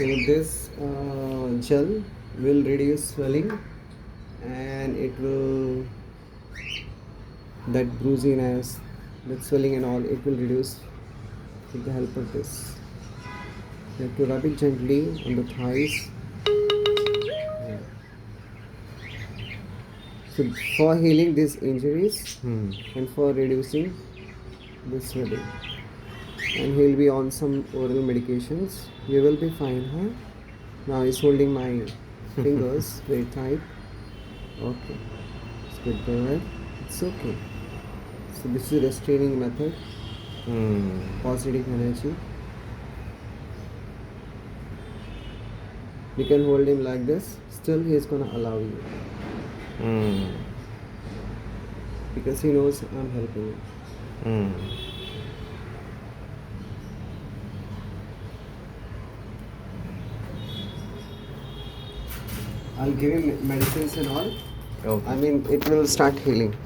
So this gel will reduce swelling, and it will, that bruisiness, that swelling and all, it will reduce with the help of this. You have to rub it gently on the thighs. Yeah. So for healing these injuries and for reducing the swelling, and he'll be on some oral medications. You will be fine, huh? Now he's holding my fingers very tight. Okay, it's good. Go ahead. It's okay. So this is a restraining method. Positive energy. You can hold him like this. Still, he is gonna allow you because he knows I'm helping you. I'll give him medicines and all. Okay. I mean, it will start healing.